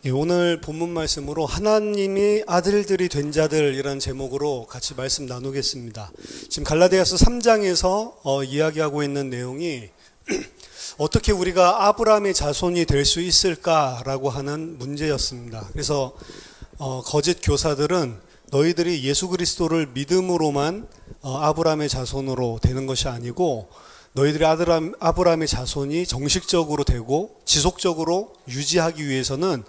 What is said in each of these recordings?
오늘 본문 말씀으로 하나님이 아들들이 된 자들이라는 제목으로 같이 말씀 나누겠습니다. 지금 갈라디아서 3장에서 이야기하고 있는 내용이 어떻게 우리가 아브라함의 자손이 될 수 있을까라고 하는 문제였습니다. 그래서 거짓 교사들은 너희들이 예수 그리스도를 믿음으로만 아브라함의 자손으로 되는 것이 아니고 너희들이 아브라함의 자손이 정식적으로 되고 지속적으로 유지하기 위해서는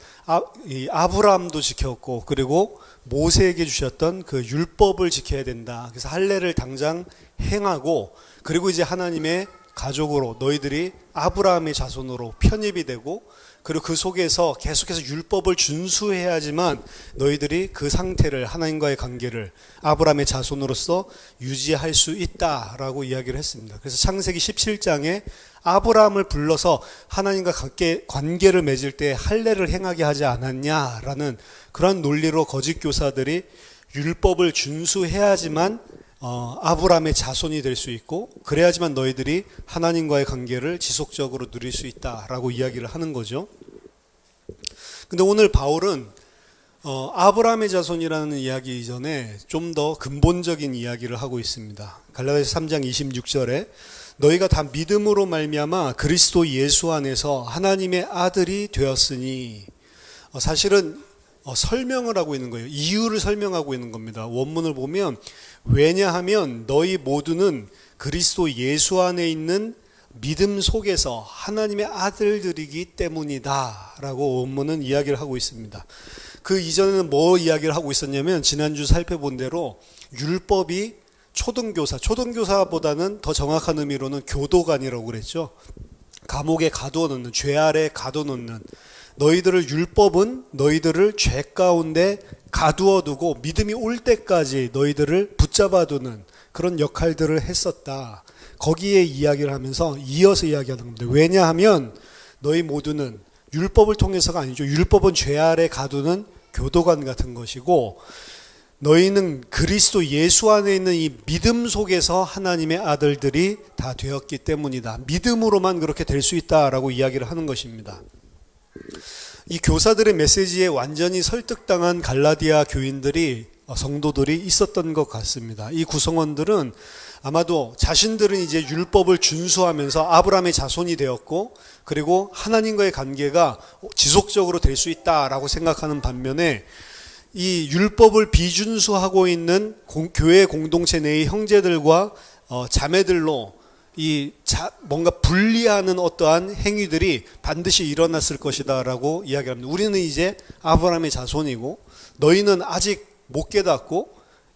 아브라함도 지켰고 그리고 모세에게 주셨던 그 율법을 지켜야 된다. 그래서 할례를 당장 행하고 그리고 이제 하나님의 가족으로 너희들이 아브라함의 자손으로 편입이 되고 그리고 그 속에서 계속해서 율법을 준수해야지만 너희들이 그 상태를 하나님과의 관계를 아브라함의 자손으로서 유지할 수 있다라고 이야기를 했습니다. 그래서 창세기 17장에 아브라함을 불러서 하나님과 관계를 맺을 때 할례를 행하게 하지 않았냐라는 그런 논리로 거짓 교사들이 율법을 준수해야지만 아브라함의 자손이 될 수 있고 그래야지만 너희들이 하나님과의 관계를 지속적으로 누릴 수 있다라고 이야기를 하는 거죠. 근데 오늘 바울은 아브라함의 자손이라는 이야기 이전에 좀 더 근본적인 이야기를 하고 있습니다. 갈라디아서 3장 26절에 너희가 다 믿음으로 말미암아 그리스도 예수 안에서 하나님의 아들이 되었으니 사실은 설명을 하고 있는 거예요. 이유를 설명하고 있는 겁니다. 원문을 보면 왜냐하면 너희 모두는 그리스도 예수 안에 있는 믿음 속에서 하나님의 아들들이기 때문이다 라고 원문은 이야기를 하고 있습니다. 그 이전에는 뭐 이야기를 하고 있었냐면 지난주 살펴본 대로 율법이 초등교사보다는 더 정확한 의미로는 교도관이라고 그랬죠. 감옥에 가두어 놓는, 죄 아래 가둬 놓는 율법은 너희들을 죄 가운데 가두어 두고 믿음이 올 때까지 너희들을 붙잡아 두는 그런 역할들을 했었다. 거기에 이야기를 하면서 이어서 이야기하는 겁니다. 왜냐하면 너희 모두는 율법을 통해서가 아니죠. 율법은 죄 아래 가두는 교도관 같은 것이고 너희는 그리스도 예수 안에 있는 이 믿음 속에서 하나님의 아들들이 다 되었기 때문이다. 믿음으로만 그렇게 될 수 있다라고 이야기를 하는 것입니다. 이 교사들의 메시지에 완전히 설득당한 갈라디아 교인들이 성도들이 있었던 것 같습니다. 이 구성원들은 아마도 자신들은 이제 율법을 준수하면서 아브라함의 자손이 되었고 그리고 하나님과의 관계가 지속적으로 될 수 있다라고 생각하는 반면에 이 율법을 비준수하고 있는 교회 공동체 내의 형제들과 자매들로 뭔가 분리하는 어떠한 행위들이 반드시 일어났을 것이다 라고 이야기합니다. 우리는 이제 아브라함의 자손이고 너희는 아직 못 깨닫고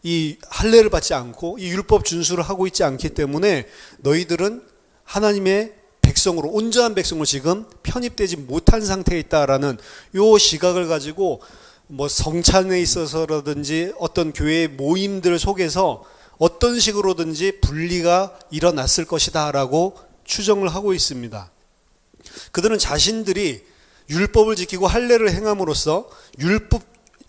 이 할례를 받지 않고 이 율법 준수를 하고 있지 않기 때문에 너희들은 하나님의 백성으로 온전한 백성으로 지금 편입되지 못한 상태에 있다라는 요 시각을 가지고 뭐 성찬에 있어서라든지 어떤 교회의 모임들 속에서 어떤 식으로든지 분리가 일어났을 것이다 라고 추정을 하고 있습니다. 그들은 자신들이 율법을 지키고 할례를 행함으로써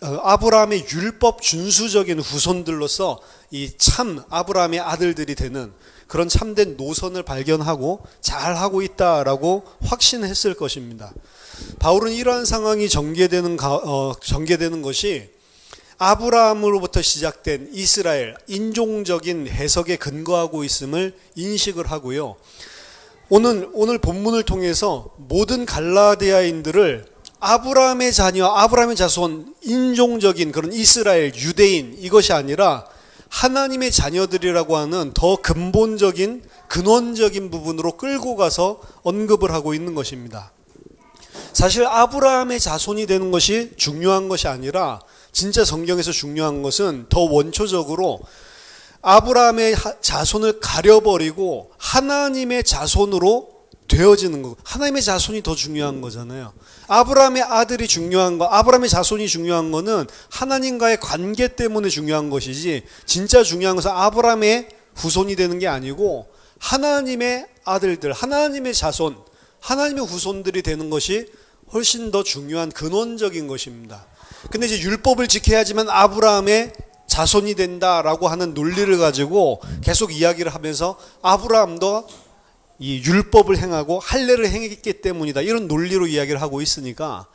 아브라함의 율법 준수적인 후손들로서 이 참 아브라함의 아들들이 되는 그런 참된 노선을 발견하고 잘하고 있다라고 확신했을 것입니다. 바울은 이러한 상황이 전개되는 것이 아브라함으로부터 시작된 이스라엘 인종적인 해석에 근거하고 있음을 인식을 하고요. 오늘 본문을 통해서 모든 갈라디아인들을 아브라함의 자녀, 아브라함의 자손, 인종적인 그런 이스라엘, 유대인 이것이 아니라 하나님의 자녀들이라고 하는 더 근본적인 근원적인 부분으로 끌고 가서 언급을 하고 있는 것입니다. 사실 아브라함의 자손이 되는 것이 중요한 것이 아니라 진짜 성경에서 중요한 것은 더 원초적으로 아브라함의 자손을 가려버리고 하나님의 자손으로 되어지는 거. 하나님의 자손이 더 중요한 거잖아요. 아브라함의 아들이 중요한 거, 아브라함의 자손이 중요한 거는 하나님과의 관계 때문에 중요한 것이지 진짜 중요한 것은 아브라함의 후손이 되는 게 아니고 하나님의 아들들, 하나님의 자손, 하나님의 후손들이 되는 것이 훨씬 더 중요한 근원적인 것입니다. 근데 이제 율법을 지켜야지만 아브라함의 자손이 된다라고 하는 논리를 가지고 계속 이야기를 하면서 아브라함도 이 율법을 행하고 할례를 행했기 때문이다. 이런 논리로 이야기를 하고 있으니까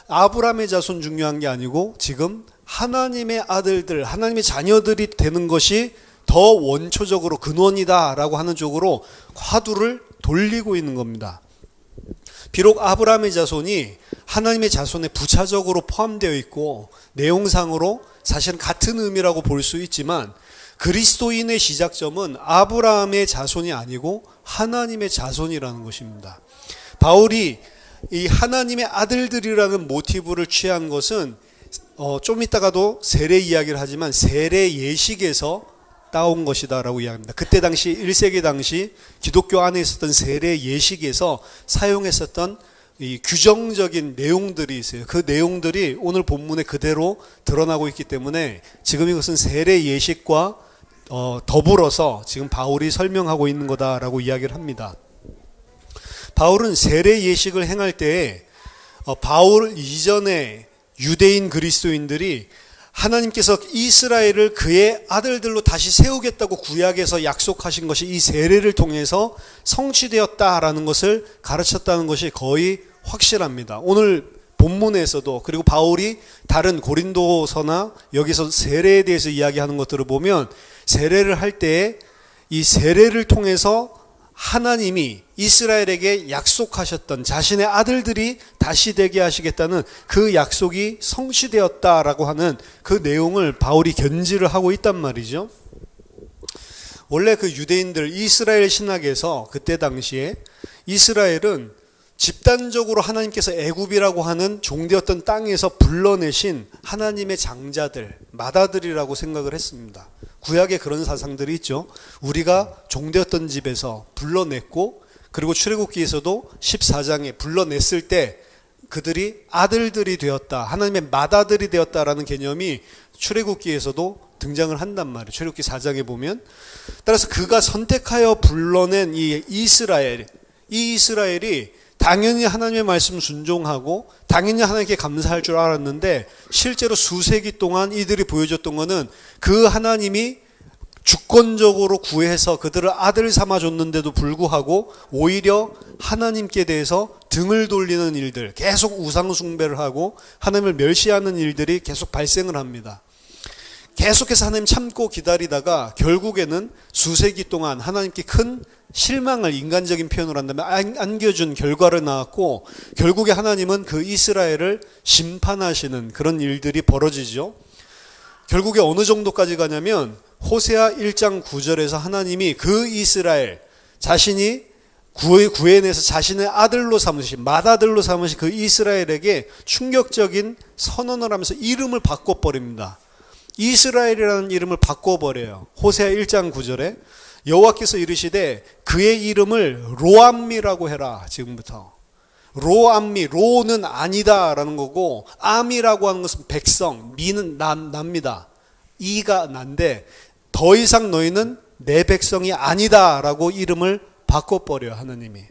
아브라함의 자손 중요한 게 아니고 지금 하나님의 아들들, 하나님의 자녀들이 되는 것이 더 원초적으로 근원이다라고 하는 쪽으로 화두를 돌리고 있는 겁니다. 비록 아브라함의 자손이 하나님의 자손에 부차적으로 포함되어 있고 내용상으로 사실은 같은 의미라고 볼 수 있지만 그리스도인의 시작점은 아브라함의 자손이 아니고 하나님의 자손이라는 것입니다. 바울이 이 하나님의 아들들이라는 모티브를 취한 것은 좀 이따가도 세례 이야기를 하지만 세례 예식에서 따온 것이다라고 이야기합니다. 그때 당시 1세기 당시 기독교 안에 있었던 세례 예식에서 사용했었던 이 규정적인 내용들이 있어요. 그 내용들이 오늘 본문에 그대로 드러나고 있기 때문에 지금 이것은 세례 예식과 더불어서 지금 바울이 설명하고 있는 거다라고 이야기를 합니다. 바울은 세례 예식을 행할 때에 바울 이전에 유대인 그리스도인들이 하나님께서 이스라엘을 그의 아들들로 다시 세우겠다고 구약에서 약속하신 것이 이 세례를 통해서 성취되었다라는 것을 가르쳤다는 것이 거의 확실합니다. 오늘 본문에서도 그리고 바울이 다른 고린도서나 여기서 세례에 대해서 이야기하는 것들을 보면 세례를 할 때에 이 세례를 통해서 하나님이 이스라엘에게 약속하셨던 자신의 아들들이 다시 되게 하시겠다는 그 약속이 성취되었다라고 하는 그 내용을 바울이 견지를 하고 있단 말이죠. 원래 그 유대인들 이스라엘 신학에서 그때 당시에 이스라엘은 집단적으로 하나님께서 애굽이라고 하는 종되었던 땅에서 불러내신 하나님의 장자들, 맏아들이라고 생각을 했습니다. 구약에 그런 사상들이 있죠. 우리가 종되었던 집에서 불러냈고 그리고 출애굽기에서도 14장에 불러냈을 때 그들이 아들들이 되었다. 하나님의 맏아들이 되었다라는 개념이 출애굽기에서도 등장을 한단 말이에요. 출애굽기 4장에 보면. 따라서 그가 선택하여 불러낸 이 이스라엘이 당연히 하나님의 말씀 순종하고 당연히 하나님께 감사할 줄 알았는데 실제로 수세기 동안 이들이 보여줬던 것은 그 하나님이 주권적으로 구해서 그들을 아들 삼아줬는데도 불구하고 오히려 하나님께 대해서 등을 돌리는 일들, 계속 우상 숭배를 하고 하나님을 멸시하는 일들이 계속 발생을 합니다. 계속해서 하나님 참고 기다리다가 결국에는 수세기 동안 하나님께 큰 실망을 인간적인 표현으로 한다면 안겨준 결과를 낳았고 결국에 하나님은 그 이스라엘을 심판하시는 그런 일들이 벌어지죠. 결국에 어느 정도까지 가냐면 호세아 1장 9절에서 하나님이 그 이스라엘 자신이 구해내서 자신의 아들로 삼으신 맏아들로 삼으신 그 이스라엘에게 충격적인 선언을 하면서 이름을 바꿔버립니다. 이스라엘이라는 이름을 바꿔버려요. 호세아 1장 9절에 여호와께서 이르시되 그의 이름을 로암미라고 해라. 지금부터 로암미, 로는 아니다라는 거고 암이라고 하는 것은 백성, 미는 납니다. 이가 난데 더 이상 너희는 내 백성이 아니다라고 이름을 바꿔버려요. 하나님이.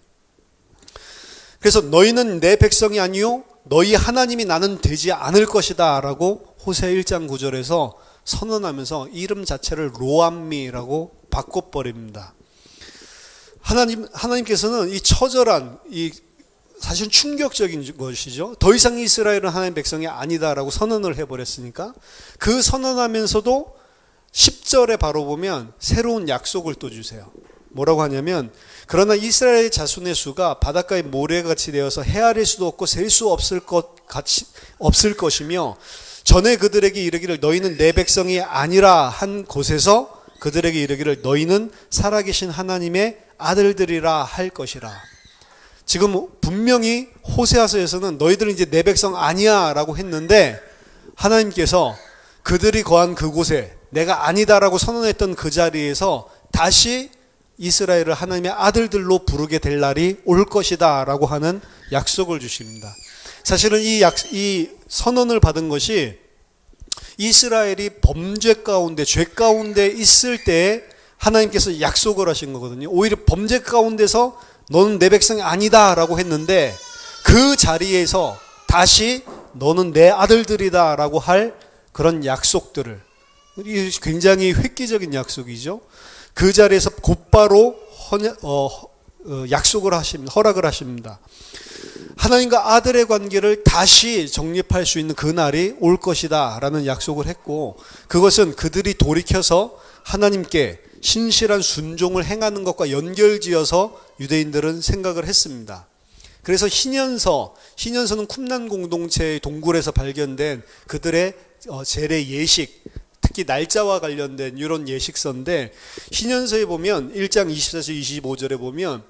그래서 너희는 내 백성이 아니요 너희 하나님이 나는 되지 않을 것이다 라고 호세아 1장 9절에서 선언하면서 이름 자체를 로암미라고 바꿔버립니다. 하나님께서는 이 처절한 사실 충격적인 것이죠. 더 이상 이스라엘은 하나님의 백성이 아니다라고 선언을 해버렸으니까 그 선언하면서도 10절에 바로 보면 새로운 약속을 또 주세요. 뭐라고 하냐면 그러나 이스라엘 자손의 수가 바닷가의 모래같이 되어서 헤아릴 수도 없고 셀 수 없을 것이며 전에 그들에게 이르기를 너희는 내 백성이 아니라 한 곳에서 그들에게 이르기를 너희는 살아계신 하나님의 아들들이라 할 것이라. 지금 분명히 호세아서에서는 너희들은 이제 내 백성 아니야 라고 했는데 하나님께서 그들이 거한 그곳에 내가 아니다라고 선언했던 그 자리에서 다시 이스라엘을 하나님의 아들들로 부르게 될 날이 올 것이다 라고 하는 약속을 주십니다. 사실은 이 선언을 받은 것이 이스라엘이 범죄 가운데 죄 가운데 있을 때 하나님께서 약속을 하신 거거든요. 오히려 범죄 가운데서 너는 내 백성이 아니다 라고 했는데 그 자리에서 다시 너는 내 아들들이다 라고 할 그런 약속들을 굉장히 획기적인 약속이죠. 그 자리에서 곧바로 약속을 하십니다. 허락을 하십니다. 하나님과 아들의 관계를 다시 정립할 수 있는 그 날이 올 것이다 라는 약속을 했고, 그것은 그들이 돌이켜서 하나님께 신실한 순종을 행하는 것과 연결지어서 유대인들은 생각을 했습니다. 그래서 희년서는 쿰란 공동체의 동굴에서 발견된 그들의 제례 예식, 특히 날짜와 관련된 이런 예식서인데, 희년서에 보면 1장 24절 25절에 보면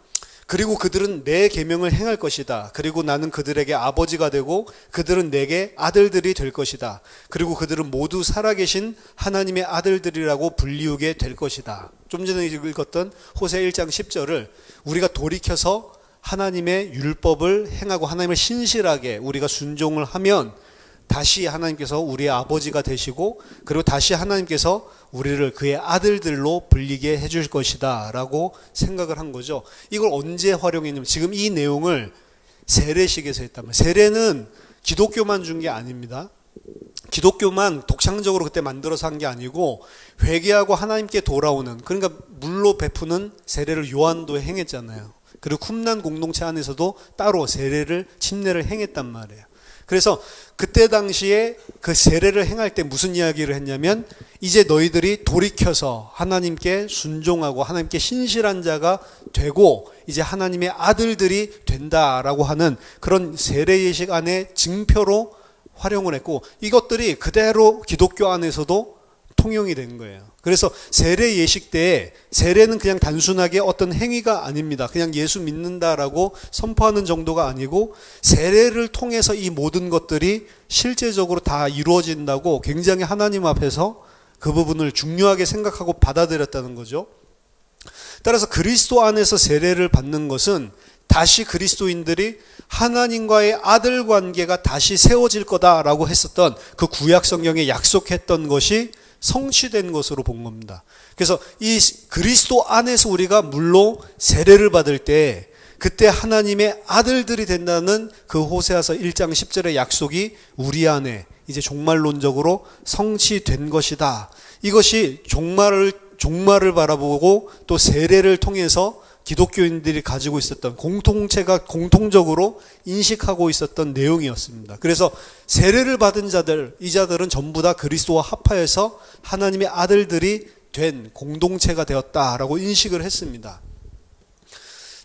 그리고 그들은 내 계명을 행할 것이다. 그리고 나는 그들에게 아버지가 되고 그들은 내게 아들들이 될 것이다. 그리고 그들은 모두 살아계신 하나님의 아들들이라고 불리우게 될 것이다. 좀 전에 읽었던 호세 1장 10절을 우리가 돌이켜서 하나님의 율법을 행하고 하나님을 신실하게 우리가 순종을 하면 다시 하나님께서 우리의 아버지가 되시고, 그리고 다시 하나님께서 우리를 그의 아들들로 불리게 해줄 것이다 라고 생각을 한 거죠. 이걸 언제 활용했냐면 지금 이 내용을 세례식에서 했단 말이에요. 세례는 기독교만 준 게 아닙니다. 기독교만 독창적으로 그때 만들어서 한 게 아니고 회개하고 하나님께 돌아오는, 그러니까 물로 베푸는 세례를 요한도 행했잖아요. 그리고 쿰란 공동체 안에서도 따로 세례를 침례를 행했단 말이에요. 그래서 그때 당시에 그 세례를 행할 때 무슨 이야기를 했냐면, 이제 너희들이 돌이켜서 하나님께 순종하고 하나님께 신실한 자가 되고 이제 하나님의 아들들이 된다라고 하는 그런 세례 예식 안에 증표로 활용을 했고, 이것들이 그대로 기독교 안에서도 통용이 된 거예요. 그래서 세례 예식 때에 세례는 그냥 단순하게 어떤 행위가 아닙니다. 그냥 예수 믿는다라고 선포하는 정도가 아니고 세례를 통해서 이 모든 것들이 실제적으로 다 이루어진다고 굉장히 하나님 앞에서 그 부분을 중요하게 생각하고 받아들였다는 거죠. 따라서 그리스도 안에서 세례를 받는 것은 다시 그리스도인들이 하나님과의 아들 관계가 다시 세워질 거다라고 했었던 그 구약 성경에 약속했던 것이 성취된 것으로 본 겁니다. 그래서 이 그리스도 안에서 우리가 물로 세례를 받을 때 그때 하나님의 아들들이 된다는 그 호세아서 1장 10절의 약속이 우리 안에 이제 종말론적으로 성취된 것이다. 이것이 종말을 바라보고 또 세례를 통해서 기독교인들이 가지고 있었던 공통체가 공통적으로 인식하고 있었던 내용이었습니다. 그래서 세례를 받은 자들, 이 자들은 전부 다 그리스도와 합하여서 하나님의 아들들이 된 공동체가 되었다라고 인식을 했습니다.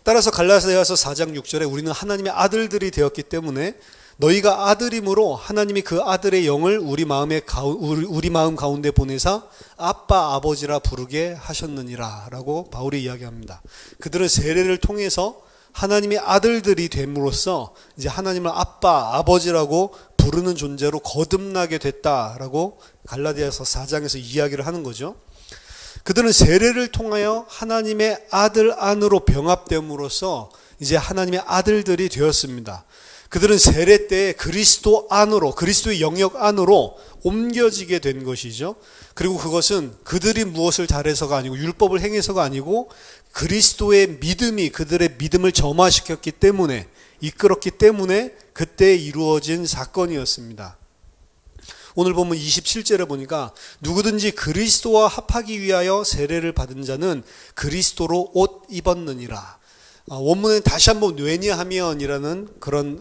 따라서 갈라디아서 4장 6절에 우리는 하나님의 아들들이 되었기 때문에 너희가 아들임으로 하나님이 그 아들의 영을 우리 마음 가운데 보내사 아빠 아버지라 부르게 하셨느니라 라고 바울이 이야기합니다. 그들은 세례를 통해서 하나님의 아들들이 됨으로써 이제 하나님을 아빠 아버지라고 부르는 존재로 거듭나게 됐다라고 갈라디아서 4장에서 이야기를 하는 거죠. 그들은 세례를 통하여 하나님의 아들 안으로 병합됨으로써 이제 하나님의 아들들이 되었습니다. 그들은 세례 때 그리스도 안으로, 그리스도의 영역 안으로 옮겨지게 된 것이죠. 그리고 그것은 그들이 무엇을 잘해서가 아니고 율법을 행해서가 아니고 그리스도의 믿음이 그들의 믿음을 점화시켰기 때문에, 이끌었기 때문에 그때 이루어진 사건이었습니다. 오늘 보면 27절에 보니까 누구든지 그리스도와 합하기 위하여 세례를 받은 자는 그리스도로 옷 입었느니라. 원문은 다시 한번 왜냐하면이라는 그런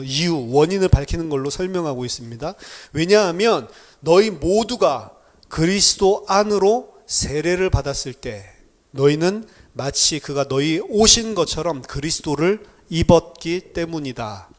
이유, 원인을 밝히는 걸로 설명하고 있습니다. 왜냐하면 너희 모두가 그리스도 안으로 세례를 받았을 때 너희는 마치 그가 너희 오신 것처럼 그리스도를 입었기 때문이다.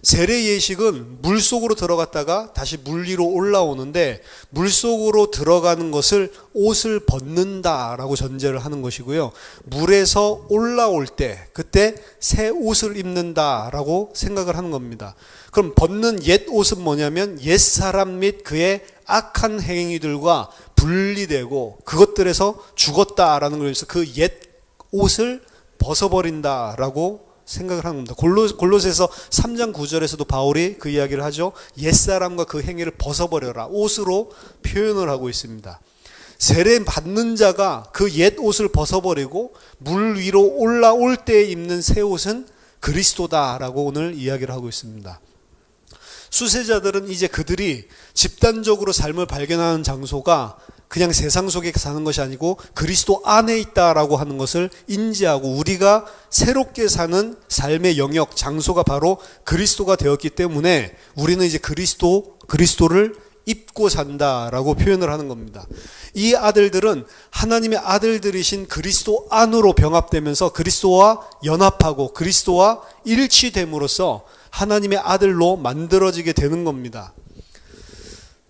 세례 예식은 물속으로 들어갔다가 다시 물 위로 올라오는데 물속으로 들어가는 것을 옷을 벗는다라고 전제를 하는 것이고요. 물에서 올라올 때 그때 새 옷을 입는다라고 생각을 하는 겁니다. 그럼 벗는 옛 옷은 뭐냐면 옛사람 및 그의 악한 행위들과 분리되고 그것들에서 죽었다라는 것에서 그 옛 옷을 벗어버린다라고 생각을 하는 겁니다. 골로새서 3장 9절에서도 바울이 그 이야기를 하죠. 옛사람과 그 행위를 벗어버려라. 옷으로 표현을 하고 있습니다. 세례 받는 자가 그 옛 옷을 벗어버리고 물 위로 올라올 때 입는 새 옷은 그리스도다라고 오늘 이야기를 하고 있습니다. 수세자들은 이제 그들이 집단적으로 삶을 발견하는 장소가 그냥 세상 속에 사는 것이 아니고 그리스도 안에 있다라고 하는 것을 인지하고 우리가 새롭게 사는 삶의 영역, 장소가 바로 그리스도가 되었기 때문에 우리는 이제 그리스도를 입고 산다라고 표현을 하는 겁니다. 이 아들들은 하나님의 아들들이신 그리스도 안으로 병합되면서 그리스도와 연합하고 그리스도와 일치됨으로써 하나님의 아들로 만들어지게 되는 겁니다.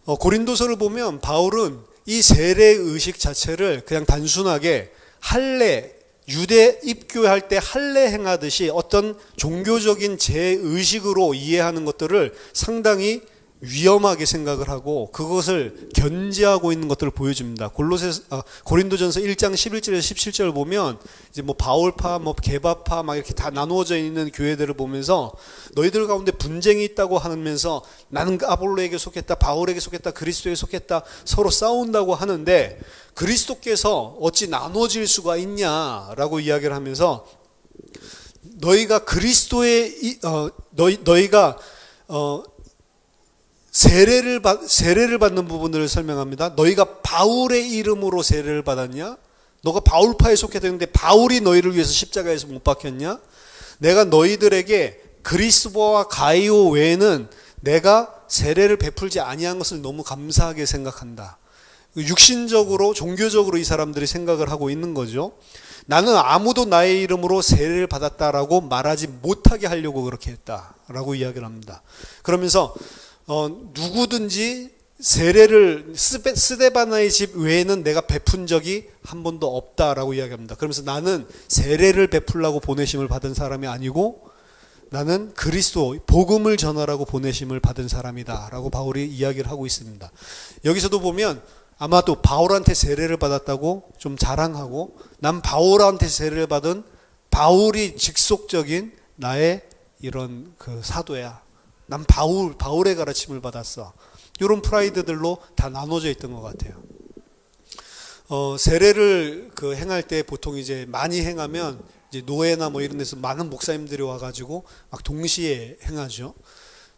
고린도서를 보면 바울은 이 세례의식 자체를 그냥 단순하게 할례, 유대 입교할 때 할례 행하듯이 어떤 종교적인 제의식으로 이해하는 것들을 상당히 위험하게 생각을 하고 그것을 견제하고 있는 것들을 보여줍니다. 고린도전서 1장 11절에서 17절을 보면 이제 뭐 바울파, 뭐 게바파 막 이렇게 다 나누어져 있는 교회들을 보면서 너희들 가운데 분쟁이 있다고 하면서 나는 아볼로에게 속했다, 바울에게 속했다, 그리스도에게 속했다 서로 싸운다고 하는데 그리스도께서 어찌 나눠질 수가 있냐라고 이야기를 하면서 너희가 세례를 받는 부분들을 설명합니다. 너희가 바울의 이름으로 세례를 받았냐? 너가 바울파에 속했는데 바울이 너희를 위해서 십자가에서 못 박혔냐? 내가 너희들에게 그리스도와 가이오 외에는 내가 세례를 베풀지 아니한 것을 너무 감사하게 생각한다. 육신적으로 종교적으로 이 사람들이 생각을 하고 있는 거죠. 나는 아무도 나의 이름으로 세례를 받았다라고 말하지 못하게 하려고 그렇게 했다라고 이야기를 합니다. 그러면서 누구든지 세례를 스데바나의 집 외에는 내가 베푼 적이 한 번도 없다라고 이야기합니다. 그러면서 나는 세례를 베풀라고 보내심을 받은 사람이 아니고 나는 그리스도 복음을 전하라고 보내심을 받은 사람이다 라고 바울이 이야기를 하고 있습니다. 여기서도 보면 아마도 바울한테 세례를 받았다고 좀 자랑하고 난 바울한테 세례를 받은 바울이 직속적인 나의 이런 그 사도야. 난 바울의 가르침을 받았어. 이런 프라이드들로 다 나눠져 있던 것 같아요. 세례를 행할 때 보통 이제 많이 행하면 이제 노예나 뭐 이런 데서 많은 목사님들이 와가지고 막 동시에 행하죠.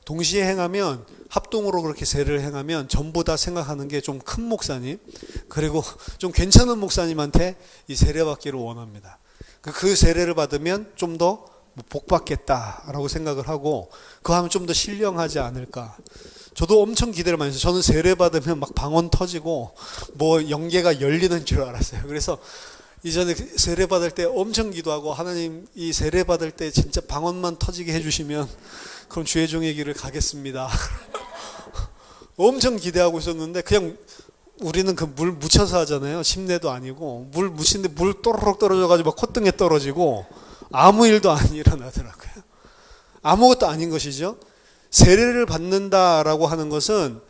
동시에 행하면 합동으로 그렇게 세례를 행하면 전부 다 생각하는 게 좀 큰 목사님 그리고 좀 괜찮은 목사님한테 이 세례 받기를 원합니다. 그 세례를 받으면 좀 더 복 받겠다라고 생각을 하고 그거 하면 좀 더 신령하지 않을까. 저도 엄청 기대를 많이 했어요. 저는 세례 받으면 막 방언 터지고 뭐 영계가 열리는 줄 알았어요. 그래서 이전에 세례 받을 때 엄청 기도하고 하나님 이 세례 받을 때 진짜 방언만 터지게 해주시면 그럼 주의 종의 길을 가겠습니다. 엄청 기대하고 있었는데 그냥 우리는 그 물 묻혀서 하잖아요. 심내도 아니고 물 묻히는데 물 또르륵 떨어져가지고 막 콧등에 떨어지고 아무 일도 안 일어나더라고요. 아무것도 아닌 것이죠. 세례를 받는다라고 하는 것은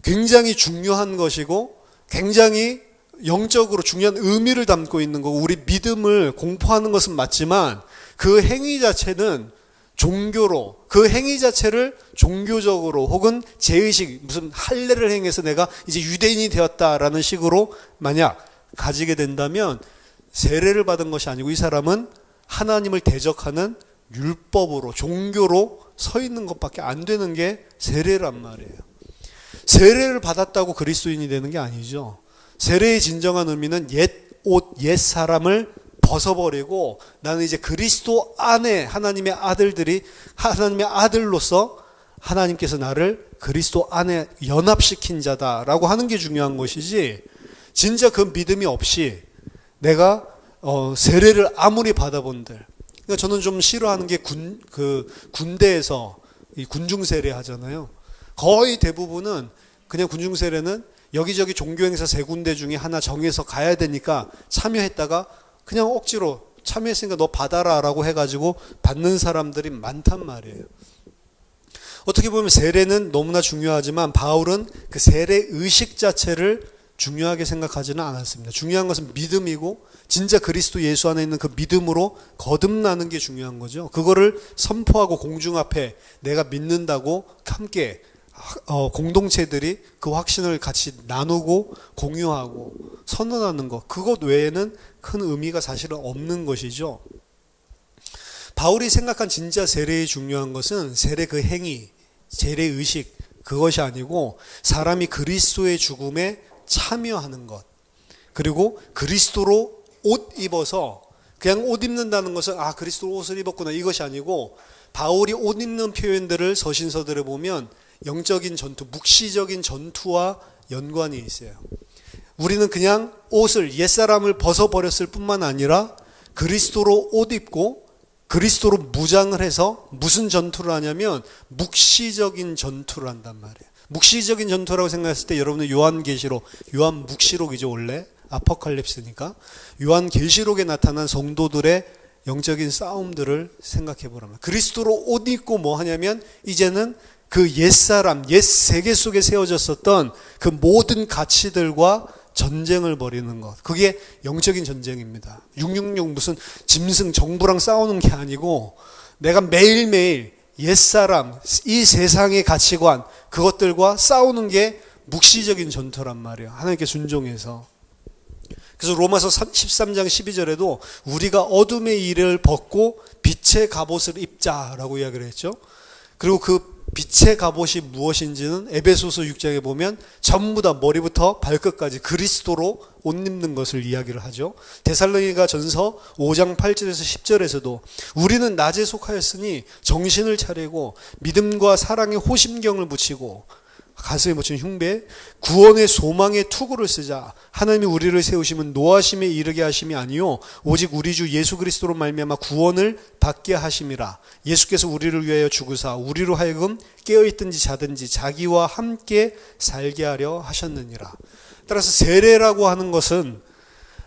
굉장히 중요한 것이고 굉장히 영적으로 중요한 의미를 담고 있는 거고 우리 믿음을 공포하는 것은 맞지만 그 행위 자체는 종교로 그 행위 자체를 종교적으로 혹은 제의식 무슨 할례를 행해서 내가 이제 유대인이 되었다라는 식으로 만약 가지게 된다면 세례를 받은 것이 아니고 이 사람은 하나님을 대적하는 율법으로 종교로 서 있는 것밖에 안 되는 게 세례란 말이에요. 세례를 받았다고 그리스도인이 되는 게 아니죠. 세례의 진정한 의미는 옛 옷, 옛 사람을 벗어버리고 나는 이제 그리스도 안에 하나님의 아들들이 하나님의 아들로서 하나님께서 나를 그리스도 안에 연합시킨 자다라고 하는 게 중요한 것이지 진짜 그 믿음이 없이 내가 세례를 아무리 받아본들 그러니까 저는 좀 싫어하는 게 군대에서 이 군중세례 하잖아요. 거의 대부분은 그냥 군중세례는 여기저기 종교행사 3군데 중에 하나 정해서 가야 되니까 참여했다가 그냥 억지로 참여했으니까 너 받아라 라고 해가지고 받는 사람들이 많단 말이에요. 어떻게 보면 세례는 너무나 중요하지만 바울은 그 세례 의식 자체를 중요하게 생각하지는 않았습니다. 중요한 것은 믿음이고 진짜 그리스도 예수 안에 있는 그 믿음으로 거듭나는 게 중요한 거죠. 그거를 선포하고 공중 앞에 내가 믿는다고 함께 공동체들이 그 확신을 같이 나누고 공유하고 선언하는 것 그것 외에는 큰 의미가 사실은 없는 것이죠. 바울이 생각한 진짜 세례의 중요한 것은 세례 그 행위, 세례 의식 그것이 아니고 사람이 그리스도의 죽음에 참여하는 것. 그리고 그리스도로 옷 입어서 그냥 옷 입는다는 것은 그리스도 옷을 입었구나 이것이 아니고 바울이 옷 입는 표현들을 서신서들에 보면 영적인 전투, 묵시적인 전투와 연관이 있어요. 우리는 그냥 옷을 옛사람을 벗어버렸을 뿐만 아니라 그리스도로 옷 입고 그리스도로 무장을 해서 무슨 전투를 하냐면 묵시적인 전투를 한단 말이에요. 묵시적인 전투라고 생각했을 때 여러분은 요한계시록, 요한묵시록이죠 원래. 아포칼립스니까 요한계시록에 나타난 성도들의 영적인 싸움들을 생각해 보라면 그리스도로 옷 입고 뭐 하냐면 이제는 그 옛사람, 옛 세계 속에 세워졌었던 그 모든 가치들과 전쟁을 벌이는 것. 그게 영적인 전쟁입니다. 666 무슨 짐승 정부랑 싸우는 게 아니고 내가 매일매일 옛사람, 이 세상의 가치관 그것들과 싸우는 게 묵시적인 전투란 말이에요. 하나님께 순종해서. 그래서 로마서 13장 12절에도 우리가 어둠의 일을 벗고 빛의 갑옷을 입자라고 이야기를 했죠. 그리고 그 빛의 갑옷이 무엇인지는 에베소서 6장에 보면 전부 다 머리부터 발끝까지 그리스도로 옷 입는 것을 이야기를 하죠. 데살로니가 전서 5장 8절에서 10절에서도 우리는 낮에 속하였으니 정신을 차리고 믿음과 사랑에 호심경을 붙이고 가슴에 묻힌 흉배, 구원의 소망의 투구를 쓰자. 하나님이 우리를 세우시면 노하심에 이르게 하심이 아니요 오직 우리 주 예수 그리스도로 말미암아 구원을 받게 하심이라. 예수께서 우리를 위하여 죽으사 우리로 하여금 깨어있든지 자든지 자기와 함께 살게 하려 하셨느니라. 따라서 세례라고 하는 것은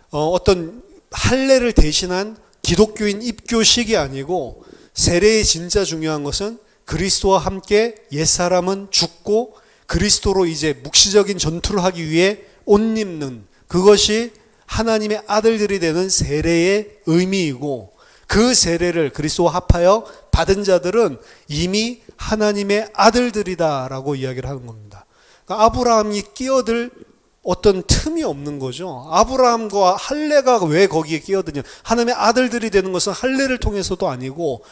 어떤 할례를 대신한 기독교인 입교식이 아니고 세례의 진짜 중요한 것은 그리스도와 함께 옛사람은 죽고 그리스도로 이제 묵시적인 전투를 하기 위해 옷 입는 그것이 하나님의 아들들이 되는 세례의 의미이고 그 세례를 그리스도와 합하여 받은 자들은 이미 하나님의 아들들이다라고 이야기를 하는 겁니다. 그러니까 아브라함이 끼어들 어떤 틈이 없는 거죠. 아브라함과 할례가 왜 거기에 끼어드냐. 하나님의 아들들이 되는 것은 할례를 통해서도 아니고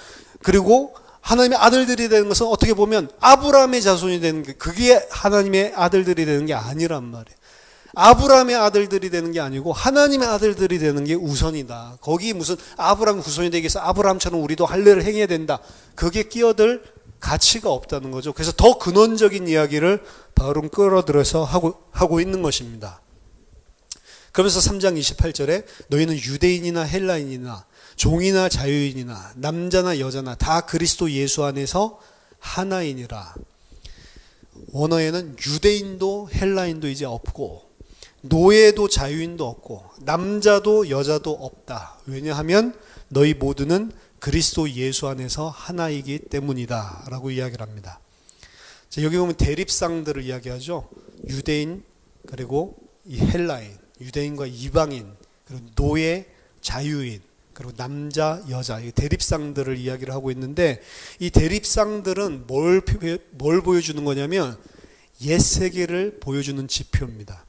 그리고 하나님의 아들들이 되는 것은 어떻게 보면 아브라함의 자손이 되는 게 그게 하나님의 아들들이 되는 게 아니란 말이에요. 아브라함의 아들들이 되는 게 아니고 하나님의 아들들이 되는 게 우선이다. 거기 무슨 아브라함 후손이 되기 위해서 아브라함처럼 우리도 할례를 행해야 된다. 그게 끼어들 가치가 없다는 거죠. 그래서 더 근원적인 이야기를 바울은 끌어들여서 하고 있는 것입니다. 그러면서 3장 28절에 너희는 유대인이나 헬라인이나 종이나 자유인이나 남자나 여자나 다 그리스도 예수 안에서 하나이니라. 원어에는 유대인도 헬라인도 이제 없고 노예도 자유인도 없고 남자도 여자도 없다. 왜냐하면 너희 모두는 그리스도 예수 안에서 하나이기 때문이다 라고 이야기를 합니다. 자, 여기 보면 대립상들을 이야기하죠. 유대인 그리고 이 헬라인, 유대인과 이방인, 그리고 노예, 자유인, 그리고 남자, 여자, 이 대립상들을 이야기를 하고 있는데 이 대립상들은 뭘 보여주는 거냐면 옛 세계를 보여주는 지표입니다.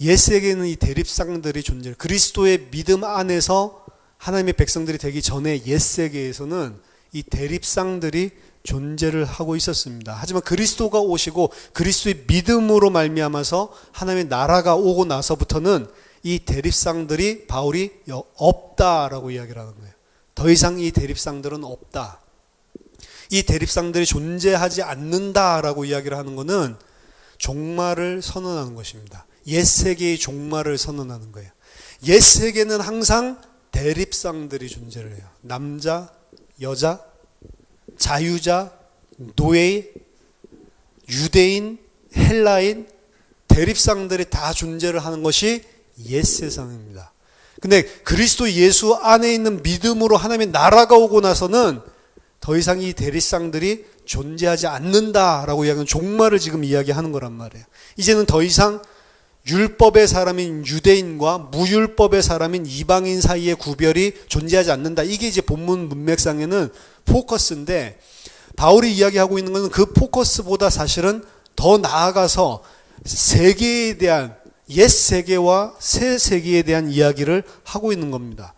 옛 세계는 이 대립상들이 존재해요. 그리스도의 믿음 안에서 하나님의 백성들이 되기 전에 옛 세계에서는 이 대립상들이 존재를 하고 있었습니다. 하지만 그리스도가 오시고 그리스도의 믿음으로 말미암아서 하나님의 나라가 오고 나서부터는 이 대립상들이 바울이 없다라고 이야기를 하는 거예요. 더 이상 이 대립상들은 없다. 이 대립상들이 존재하지 않는다라고 이야기를 하는 것은 종말을 선언하는 것입니다. 옛 세계의 종말을 선언하는 거예요. 옛 세계는 항상 대립상들이 존재를 해요. 남자, 여자, 자유자, 노예, 유대인, 헬라인, 대립상들이 다 존재를 하는 것이 옛 세상입니다. 근데 그리스도 예수 안에 있는 믿음으로 하나님의 나라가 오고 나서는 더 이상 이 대립상들이 존재하지 않는다라고 이야기하는 종말을 지금 이야기하는 거란 말이에요. 이제는 더 이상 율법의 사람인 유대인과 무율법의 사람인 이방인 사이의 구별이 존재하지 않는다. 이게 이제 본문 문맥상에는 포커스인데 바울이 이야기하고 있는 것은 그 포커스보다 사실은 더 나아가서 세계에 대한 옛 세계와 새 세계에 대한 이야기를 하고 있는 겁니다.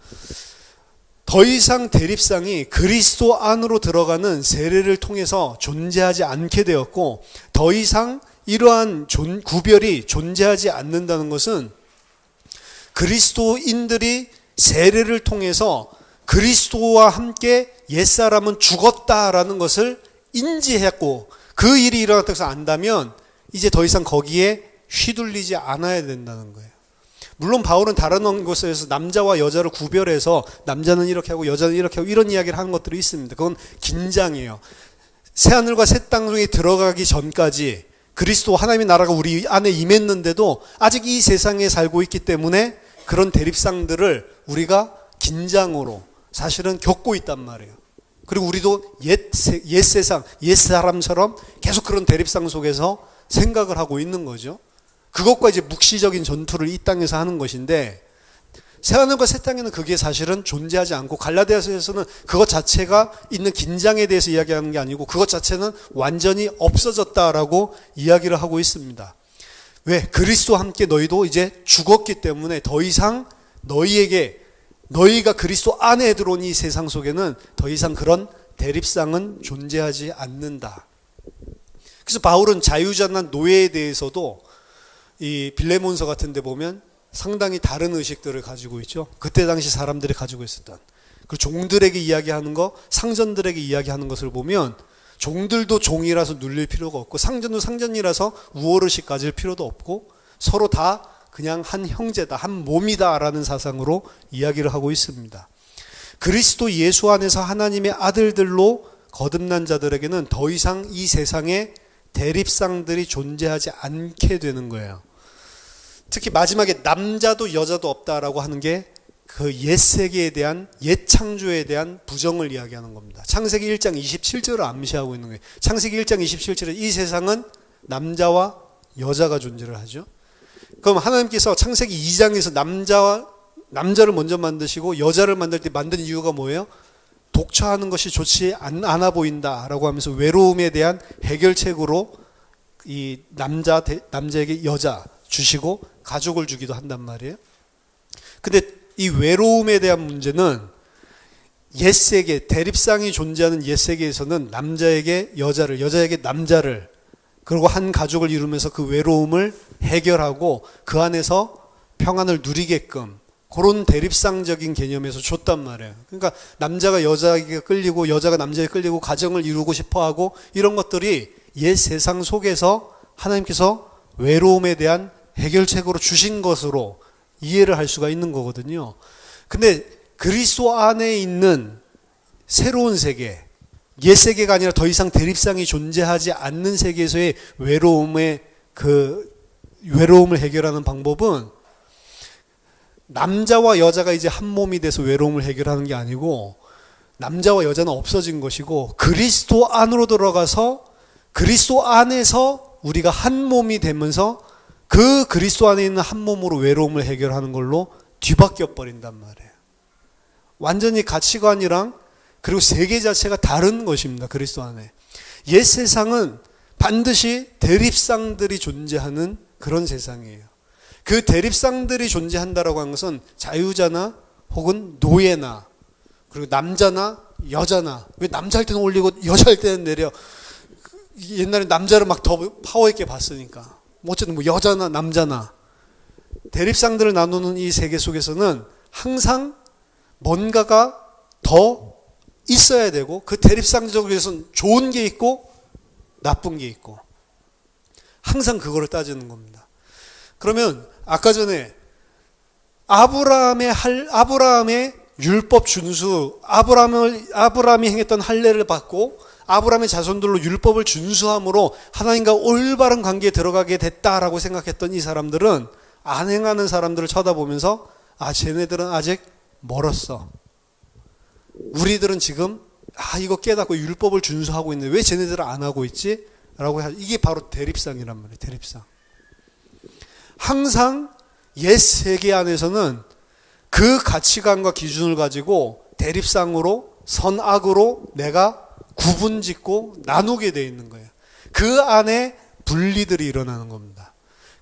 더 이상 대립상이 그리스도 안으로 들어가는 세례를 통해서 존재하지 않게 되었고 더 이상 이러한 구별이 존재하지 않는다는 것은 그리스도인들이 세례를 통해서 그리스도와 함께 옛사람은 죽었다라는 것을 인지했고 그 일이 일어났다고 해서 안다면 이제 더 이상 거기에 휘둘리지 않아야 된다는 거예요. 물론 바울은 다른 곳에서 남자와 여자를 구별해서 남자는 이렇게 하고 여자는 이렇게 하고 이런 이야기를 하는 것들이 있습니다. 그건 긴장이에요. 새하늘과 새 땅에 들어가기 전까지 그리스도 하나님의 나라가 우리 안에 임했는데도 아직 이 세상에 살고 있기 때문에 그런 대립상들을 우리가 긴장으로 사실은 겪고 있단 말이에요. 그리고 우리도 옛 세상, 옛 사람처럼 계속 그런 대립상 속에서 생각을 하고 있는 거죠. 그것과 이제 묵시적인 전투를 이 땅에서 하는 것인데 새하늘과 새 땅에는 그게 사실은 존재하지 않고 갈라디아서에서는 그것 자체가 있는 긴장에 대해서 이야기하는 게 아니고 그것 자체는 완전히 없어졌다라고 이야기를 하고 있습니다. 왜? 그리스도와 함께 너희도 이제 죽었기 때문에 더 이상 너희가 그리스도 안에 들어온 이 세상 속에는 더 이상 그런 대립상은 존재하지 않는다. 그래서 바울은 자유자나 노예에 대해서도 이 빌레몬서 같은 데 보면 상당히 다른 의식들을 가지고 있죠. 그때 당시 사람들이 가지고 있었던. 그리고 종들에게 이야기하는 거, 상전들에게 이야기하는 것을 보면 종들도 종이라서 눌릴 필요가 없고 상전도 상전이라서 우월의식 가질 필요도 없고 서로 다 그냥 한 형제다, 한 몸이다라는 사상으로 이야기를 하고 있습니다. 그리스도 예수 안에서 하나님의 아들들로 거듭난 자들에게는 더 이상 이 세상에 대립상들이 존재하지 않게 되는 거예요. 특히 마지막에 남자도 여자도 없다라고 하는 게 그 옛세계에 대한 옛 창조에 대한 부정을 이야기하는 겁니다. 창세기 1장 27절을 암시하고 있는 거예요. 창세기 1장 27절에 이 세상은 남자와 여자가 존재를 하죠. 그럼 하나님께서 창세기 2장에서 남자를 먼저 만드시고 여자를 만들 때 만든 이유가 뭐예요? 독처하는 것이 좋지 않아 보인다라고 하면서 외로움에 대한 해결책으로 이 남자에게 여자 주시고 가족을 주기도 한단 말이에요. 근데 이 외로움에 대한 문제는 옛세계, 대립상이 존재하는 옛세계에서는 남자에게 여자를, 여자에게 남자를, 그리고 한 가족을 이루면서 그 외로움을 해결하고 그 안에서 평안을 누리게끔 그런 대립상적인 개념에서 줬단 말이에요. 그러니까 남자가 여자에게 끌리고 여자가 남자에게 끌리고 가정을 이루고 싶어하고 이런 것들이 옛 세상 속에서 하나님께서 외로움에 대한 해결책으로 주신 것으로 이해를 할 수가 있는 거거든요. 근데 그리스도 안에 있는 새로운 세계, 옛 세계가 아니라 더 이상 대립상이 존재하지 않는 세계에서의 외로움을 해결하는 방법은 남자와 여자가 이제 한 몸이 돼서 외로움을 해결하는 게 아니고 남자와 여자는 없어진 것이고 그리스도 안으로 들어가서 그리스도 안에서 우리가 한 몸이 되면서 그 그리스도 안에 있는 한 몸으로 외로움을 해결하는 걸로 뒤바뀌어 버린단 말이에요. 완전히 가치관이랑 그리고 세계 자체가 다른 것입니다. 그리스도 안에. 옛 세상은 반드시 대립상들이 존재하는 그런 세상이에요. 그 대립상들이 존재한다라고 하는 것은 자유자나 혹은 노예나 그리고 남자나 여자나 왜 남자 할 때는 올리고 여자 할 때는 내려 옛날에 남자를 막 더 파워 있게 봤으니까 어쨌든 뭐 여자나 남자나 대립상들을 나누는 이 세계 속에서는 항상 뭔가가 더 있어야 되고 그 대립상 속에서는 좋은 게 있고 나쁜 게 있고 항상 그거를 따지는 겁니다. 그러면 아까 전에 아브라함의 율법 준수, 아브라함이 행했던 할례를 받고 아브라함의 자손들로 율법을 준수함으로 하나님과 올바른 관계에 들어가게 됐다라고 생각했던 이 사람들은 안 행하는 사람들을 쳐다보면서 쟤네들은 아직 멀었어. 우리들은 지금 이거 깨닫고 율법을 준수하고 있는데 왜 쟤네들은 안 하고 있지? 라고 이게 바로 대립상이란 말이에요. 대립상. 항상 옛 세계 안에서는 그 가치관과 기준을 가지고 대립상으로 선악으로 내가 구분짓고 나누게 되어 있는 거예요. 그 안에 분리들이 일어나는 겁니다.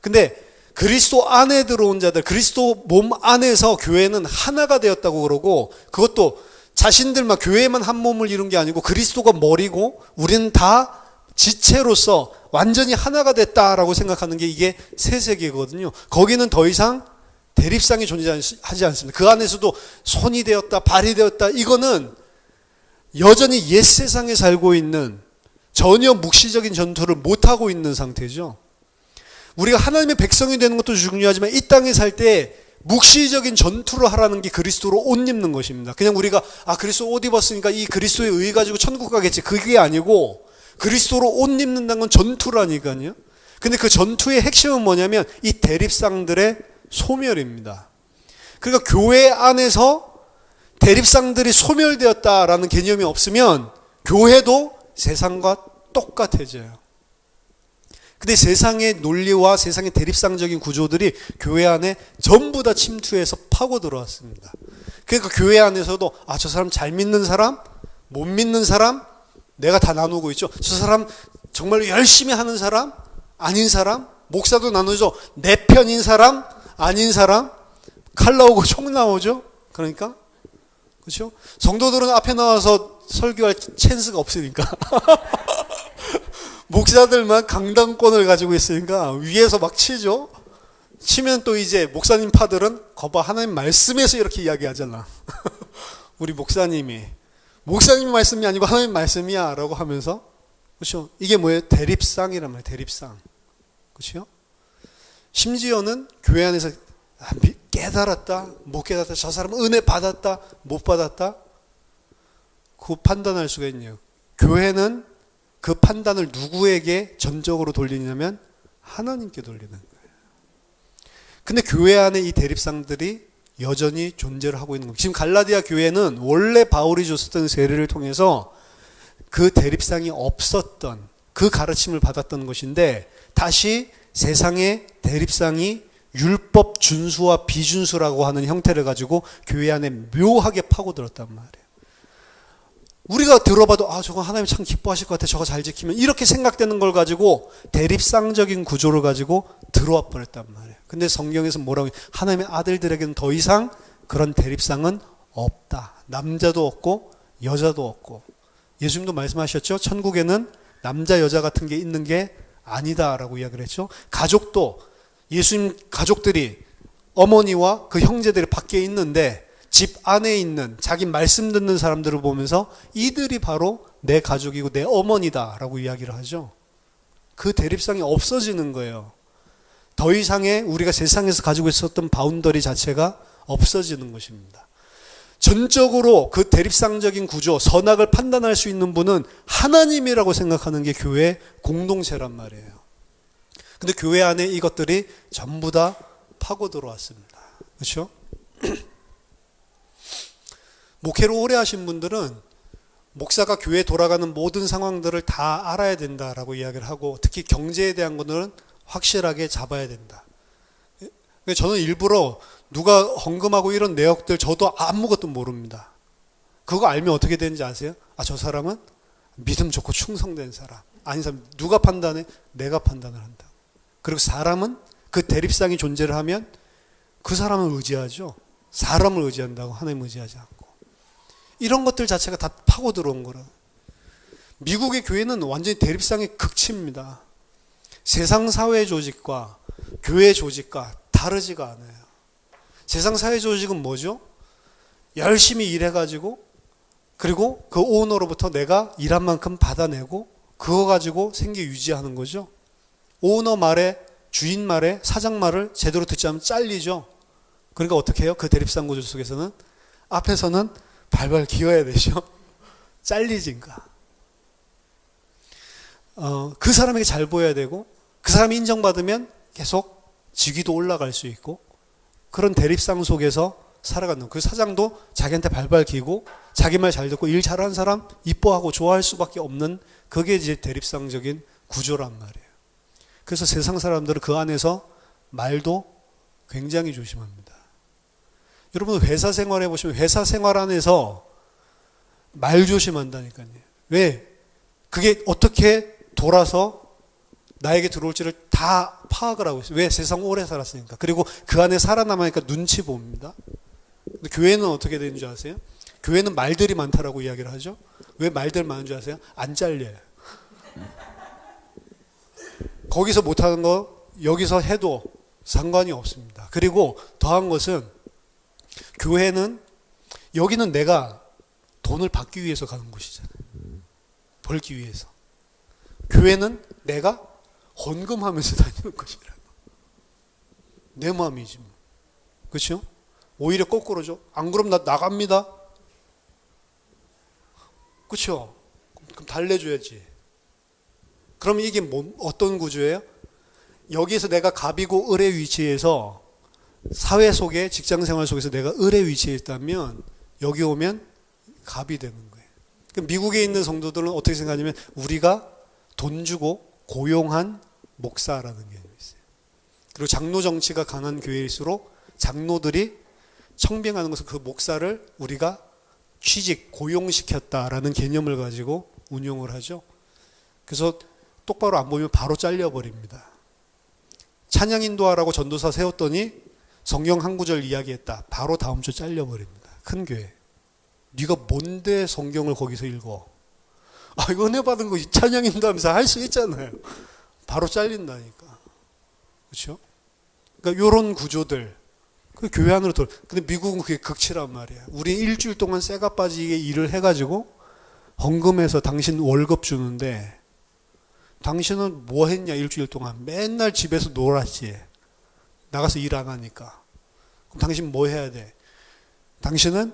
근데 그리스도 안에 들어온 자들, 그리스도 몸 안에서 교회는 하나가 되었다고 그러고 그것도 자신들만 교회만 한 몸을 이룬 게 아니고 그리스도가 머리고 우리는 다 지체로서 완전히 하나가 됐다라고 생각하는 게 이게 새 세계거든요. 거기는 더 이상 대립상이 존재하지 않습니다. 그 안에서도 손이 되었다, 발이 되었다. 이거는 여전히 옛 세상에 살고 있는 전혀 묵시적인 전투를 못하고 있는 상태죠. 우리가 하나님의 백성이 되는 것도 중요하지만 이 땅에 살 때 묵시적인 전투를 하라는 게 그리스도로 옷 입는 것입니다. 그냥 우리가 그리스도 옷 입었으니까 이 그리스도에 의해 가지고 천국 가겠지. 그게 아니고 그리스도로 옷 입는다는 건 전투라니까요. 근데 그 전투의 핵심은 뭐냐면 이 대립상들의 소멸입니다. 그러니까 교회 안에서 대립상들이 소멸되었다라는 개념이 없으면 교회도 세상과 똑같아져요. 근데 세상의 논리와 세상의 대립상적인 구조들이 교회 안에 전부 다 침투해서 파고 들어왔습니다. 그러니까 교회 안에서도 저 사람 잘 믿는 사람, 못 믿는 사람, 내가 다 나누고 있죠. 저 사람 정말로 열심히 하는 사람, 아닌 사람, 목사도 나누죠. 내 편인 사람, 아닌 사람, 칼 나오고 총 나오죠. 그러니까 그렇죠? 성도들은 앞에 나와서 설교할 찬스가 없으니까 목사들만 강당권을 가지고 있으니까 위에서 막 치죠. 치면 또 이제 목사님 파들은 거봐 하나님 말씀에서 이렇게 이야기하잖아. 우리 목사님 말씀이 아니고 하나님 말씀이야 라고 하면서, 그렇죠? 이게 뭐예요? 대립상이란 말이에요. 대립상. 그렇죠? 심지어는 교회 안에서 깨달았다, 못 깨달았다, 저 사람은 은혜 받았다, 못 받았다, 그거 판단할 수가 있네요. 교회는 그 판단을 누구에게 전적으로 돌리냐면 하나님께 돌리는 거예요. 근데 교회 안에 이 대립상들이 여전히 존재를 하고 있는 겁니다. 지금 갈라디아 교회는 원래 바울이 줬었던 세례를 통해서 그 대립상이 없었던 그 가르침을 받았던 것인데 다시 세상의 대립상이 율법 준수와 비준수라고 하는 형태를 가지고 교회 안에 묘하게 파고들었단 말이에요. 우리가 들어봐도 저거 하나님 참 기뻐하실 것 같아. 저거 잘 지키면 이렇게 생각되는 걸 가지고 대립상적인 구조를 가지고 들어와 버렸단 말이에요. 근데 성경에서 뭐라고 해요? 하나님의 아들들에게는 더 이상 그런 대립상은 없다. 남자도 없고 여자도 없고. 예수님도 말씀하셨죠. 천국에는 남자 여자 같은 게 있는 게 아니다라고 이야기를 했죠. 가족도 예수님 가족들이 어머니와 그 형제들이 밖에 있는데 집 안에 있는 자기 말씀 듣는 사람들을 보면서 이들이 바로 내 가족이고 내 어머니다라고 이야기를 하죠. 그 대립상이 없어지는 거예요. 더 이상의 우리가 세상에서 가지고 있었던 바운더리 자체가 없어지는 것입니다. 전적으로 그 대립상적인 구조, 선악을 판단할 수 있는 분은 하나님이라고 생각하는 게 교회 공동체란 말이에요. 근데 교회 안에 이것들이 전부 다 파고 들어왔습니다. 그렇죠? 목회를 오래 하신 분들은 목사가 교회에 돌아가는 모든 상황들을 다 알아야 된다라고 이야기를 하고 특히 경제에 대한 것들은 확실하게 잡아야 된다. 저는 일부러 누가 헌금하고 이런 내역들 저도 아무것도 모릅니다. 그거 알면 어떻게 되는지 아세요? 저 사람은 믿음 좋고 충성된 사람. 아닌 사람 누가 판단해? 내가 판단을 한다. 그리고 사람은 그 대립상이 존재를 하면 그 사람을 의지하죠. 사람을 의지한다고 하나님을 의지하지 않고. 이런 것들 자체가 다 파고 들어온 거라. 미국의 교회는 완전히 대립상의 극치입니다. 세상 사회 조직과 교회 조직과 다르지가 않아요. 세상 사회 조직은 뭐죠? 열심히 일해가지고 그리고 그 오너로부터 내가 일한 만큼 받아내고 그거 가지고 생계 유지하는 거죠. 오너 말에 주인 말에 사장 말을 제대로 듣지 않으면 잘리죠. 그러니까 어떻게 해요? 그 대립상 구조 속에서는 앞에서는 발발 기어야 되죠. 잘리진가. 그 사람에게 잘 보여야 되고 그 사람이 인정받으면 계속 직위도 올라갈 수 있고 그런 대립상 속에서 살아가는 그 사장도 자기한테 발발 기고 자기 말 잘 듣고 일 잘하는 사람 이뻐하고 좋아할 수밖에 없는 그게 이제 대립상적인 구조란 말이에요. 그래서 세상 사람들은 그 안에서 말도 굉장히 조심합니다. 여러분 회사 생활해 보시면 회사 생활 안에서 말 조심한다니까요. 왜? 그게 어떻게 돌아서 나에게 들어올지를 다 파악을 하고 있어요. 왜? 세상 오래 살았으니까. 그리고 그 안에 살아남으니까 눈치 봅니다. 근데 교회는 어떻게 되는 줄 아세요? 교회는 말들이 많다라고 이야기를 하죠. 왜 말들 많은 줄 아세요? 안 잘려요. 거기서 못하는 거 여기서 해도 상관이 없습니다. 그리고 더한 것은 교회는 여기는 내가 돈을 받기 위해서 가는 곳이잖아요. 벌기 위해서. 교회는 내가 헌금하면서 다니는 것이라고. 내 마음이지 뭐. 그렇죠? 오히려 거꾸로죠. 안 그럼 나 나갑니다. 그렇죠? 그럼 달래줘야지. 그럼 이게 어떤 구조예요? 여기서 내가 갑이고 을의 위치에서 사회 속에 직장생활 속에서 내가 을의 위치에 있다면 여기 오면 갑이 되는 거예요. 그럼 미국에 있는 성도들은 어떻게 생각하냐면 우리가 돈 주고 고용한 목사라는 개념이 있어요. 그리고 장로 정치가 강한 교회일수록 장로들이 청빙하는 것은 그 목사를 우리가 취직, 고용시켰다라는 개념을 가지고 운용을 하죠. 그래서 똑바로 안 보면 바로 잘려버립니다. 찬양 인도하라고 전도사 세웠더니 성경 한 구절 이야기했다. 바로 다음 주 잘려버립니다. 큰 교회. 네가 뭔데 성경을 거기서 읽어? 아, 이거 은혜 받은 거 찬양 인도하면서 할 수 있잖아요. 바로 잘린다니까. 그렇죠? 그러니까 이런 구조들. 그 교회 안으로 근데 미국은 그게 극치란 말이야. 우리 일주일 동안 쇠가 빠지게 일을 해가지고 헌금해서 당신 월급 주는데 당신은 뭐 했냐 일주일 동안. 맨날 집에서 놀았지. 나가서 일 안 하니까. 그럼 당신 뭐 해야 돼? 당신은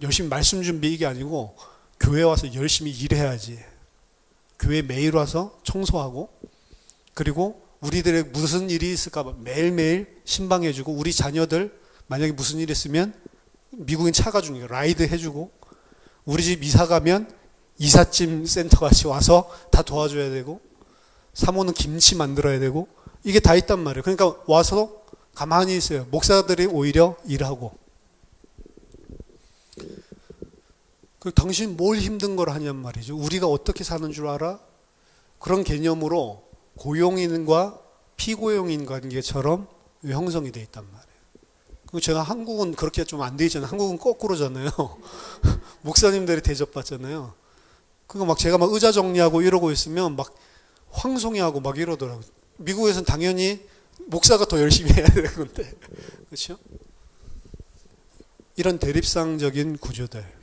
열심히 말씀 준비 이게 아니고 교회 와서 열심히 일해야지. 교회 매일 와서 청소하고 그리고 우리들의 무슨 일이 있을까 봐 매일매일 신방해주고 우리 자녀들 만약에 무슨 일이 있으면 미국인 차가 주니까 라이드 해주고 우리 집 이사 가면 이삿짐 센터 같이 와서 다 도와줘야 되고 사모는 김치 만들어야 되고 이게 다 있단 말이에요. 그러니까 와서 가만히 있어요. 목사들이 오히려 일하고. 당신 뭘 힘든 걸 하냔 말이죠. 우리가 어떻게 사는 줄 알아? 그런 개념으로 고용인과 피고용인 관계처럼 형성이 돼 있단 말이에요. 그리고 제가 한국은 그렇게 좀 안 돼 있잖아요. 한국은 거꾸로잖아요. 목사님들이 대접받잖아요. 그거 막 제가 막 의자 정리하고 이러고 있으면 막 황송해하고 막 이러더라고요. 미국에서는 당연히 목사가 더 열심히 해야 되는 건데. 그렇죠? 이런 대립상적인 구조들.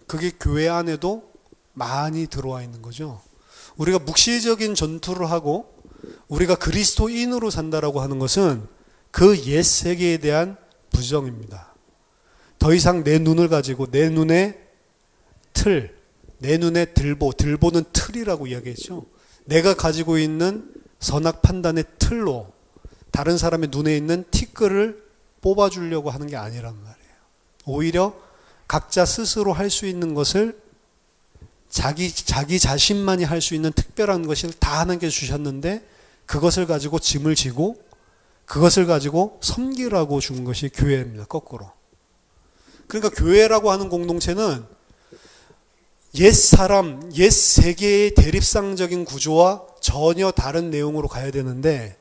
그게 교회 안에도 많이 들어와 있는 거죠. 우리가 묵시적인 전투를 하고 우리가 그리스도인으로 산다라고 하는 것은 그 옛 세계에 대한 부정입니다. 더 이상 내 눈을 가지고 내 눈의 틀, 내 눈의 들보는 틀이라고 이야기했죠. 내가 가지고 있는 선악 판단의 틀로 다른 사람의 눈에 있는 티끌을 뽑아주려고 하는 게 아니란 말이에요. 오히려 각자 스스로 할 수 있는 것을 자기 자신만이 할 수 있는 특별한 것을 다 하나님께서 주셨는데 그것을 가지고 짐을 지고 그것을 가지고 섬기라고 준 것이 교회입니다. 거꾸로. 그러니까 교회라고 하는 공동체는 옛 사람, 옛 세계의 대립상적인 구조와 전혀 다른 내용으로 가야 되는데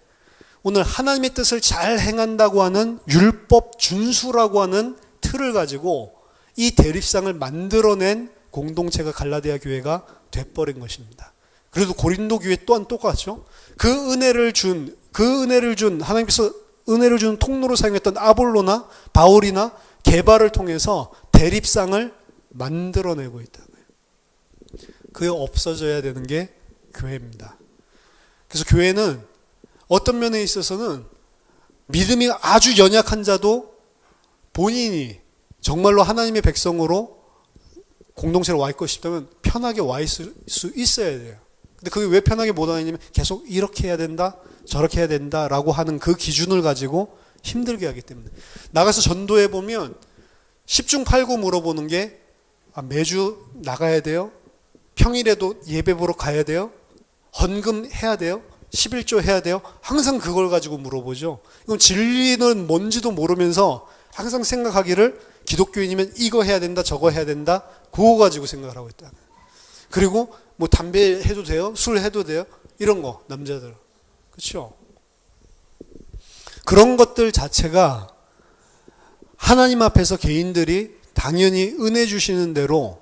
오늘 하나님의 뜻을 잘 행한다고 하는 율법 준수라고 하는 틀을 가지고 이 대립상을 만들어낸 공동체가 갈라디아 교회가 돼버린 것입니다. 그래도 고린도 교회 또한 똑같죠. 그 은혜를 준 하나님께서 은혜를 준 통로로 사용했던 아볼로나 바울이나 게바를 통해서 대립상을 만들어내고 있다. 그게 없어져야 되는 게 교회입니다. 그래서 교회는 어떤 면에 있어서는 믿음이 아주 연약한 자도 본인이 정말로 하나님의 백성으로 공동체로 와 있고 싶다면 편하게 와 있을 수 있어야 돼요. 근데 그게 왜 편하게 못 와 있냐면 계속 이렇게 해야 된다, 저렇게 해야 된다라고 하는 그 기준을 가지고 힘들게 하기 때문에. 나가서 전도해 보면 10중 8구 물어보는 게 매주 나가야 돼요? 평일에도 예배 보러 가야 돼요? 헌금 해야 돼요? 11조 해야 돼요? 항상 그걸 가지고 물어보죠. 이건 진리는 뭔지도 모르면서 항상 생각하기를 기독교인이면 이거 해야 된다, 저거 해야 된다, 그거 가지고 생각을 하고 있다. 그리고 뭐 담배 해도 돼요? 술 해도 돼요? 이런 거, 남자들. 그렇죠? 그런 것들 자체가 하나님 앞에서 개인들이 당연히 은혜 주시는 대로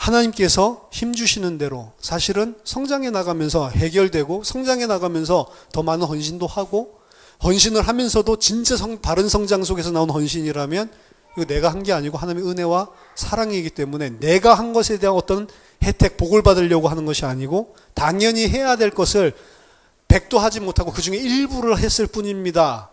하나님께서 힘주시는 대로 사실은 성장해 나가면서 해결되고 성장해 나가면서 더 많은 헌신도 하고 헌신을 하면서도 진짜 바른 성장 속에서 나온 헌신이라면 이거 내가 한 게 아니고 하나님의 은혜와 사랑이기 때문에 내가 한 것에 대한 어떤 혜택, 복을 받으려고 하는 것이 아니고 당연히 해야 될 것을 100도 하지 못하고 그 중에 일부를 했을 뿐입니다.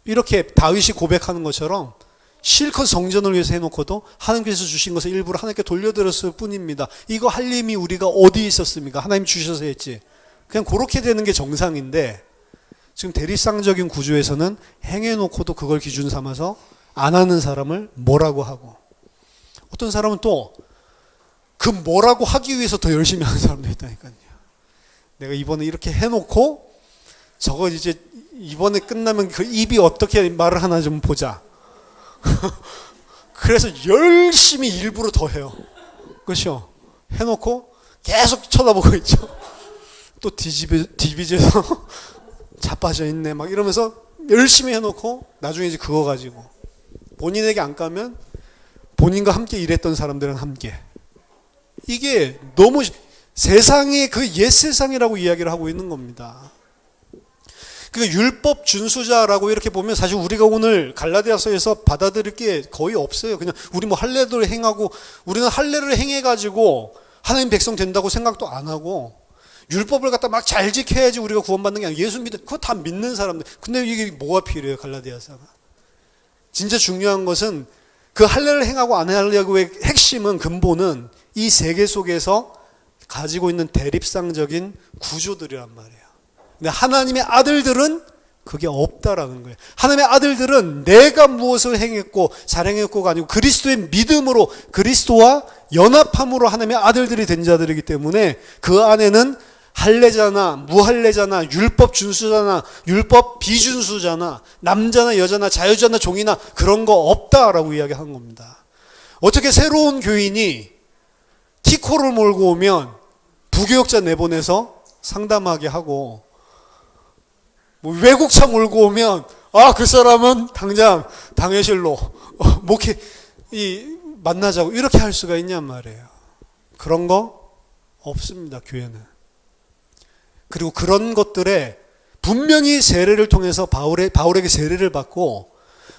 이렇게 다윗이 고백하는 것처럼 실컷 성전을 위해서 해놓고도 하나님께서 주신 것을 일부러 하나님께 돌려드렸을 뿐입니다. 이거 할 힘이 우리가 어디 있었습니까? 하나님 주셔서 했지. 그냥 그렇게 되는 게 정상인데 지금 대립상적인 구조에서는 행해놓고도 그걸 기준 삼아서 안 하는 사람을 뭐라고 하고 어떤 사람은 또 그 뭐라고 하기 위해서 더 열심히 하는 사람도 있다니까요. 내가 이번에 이렇게 해놓고 저거 이제 이번에 끝나면 그 입이 어떻게 말을 하나 좀 보자. 그래서 열심히 일부러 더 해요. 그렇죠? 해놓고 계속 쳐다보고 있죠. 또 디비져서 자빠져 있네 막 이러면서 열심히 해놓고 나중에 이제 그거 가지고 본인에게 안 까면 본인과 함께 일했던 사람들은 함께 이게 너무 세상의 그 옛 세상이라고 이야기를 하고 있는 겁니다. 그러니까 율법 준수자라고 이렇게 보면 사실 우리가 오늘 갈라디아서에서 받아들일 게 거의 없어요. 그냥 우리 뭐 할례를 행하고 우리는 할례를 행해가지고 하나님 백성 된다고 생각도 안 하고 율법을 갖다 막 잘 지켜야지 우리가 구원받는 게 아니라 예수 그거 다 믿는 사람들. 근데 이게 뭐가 필요해요, 갈라디아서가? 진짜 중요한 것은 그 할례를 행하고 안 하려고의 핵심은 근본은 이 세계 속에서 가지고 있는 대립상적인 구조들이란 말이에요. 근데 하나님의 아들들은 그게 없다라는 거예요. 하나님의 아들들은 내가 무엇을 행했고 잘 행했고가 아니고 그리스도의 믿음으로 그리스도와 연합함으로 하나님의 아들들이 된 자들이기 때문에 그 안에는 할례자나 무할례자나 율법 준수자나 율법 비준수자나 남자나 여자나 자유자나 종이나 그런 거 없다라고 이야기한 겁니다. 어떻게 새로운 교인이 티코를 몰고 오면 부교역자 내보내서 상담하게 하고 뭐 외국차 몰고 오면 그 사람은 당장 당회실로 목회 만나자고 이렇게 할 수가 있냔 말이에요. 그런 거 없습니다, 교회는. 그리고 그런 것들에 분명히 세례를 통해서 바울에게 세례를 받고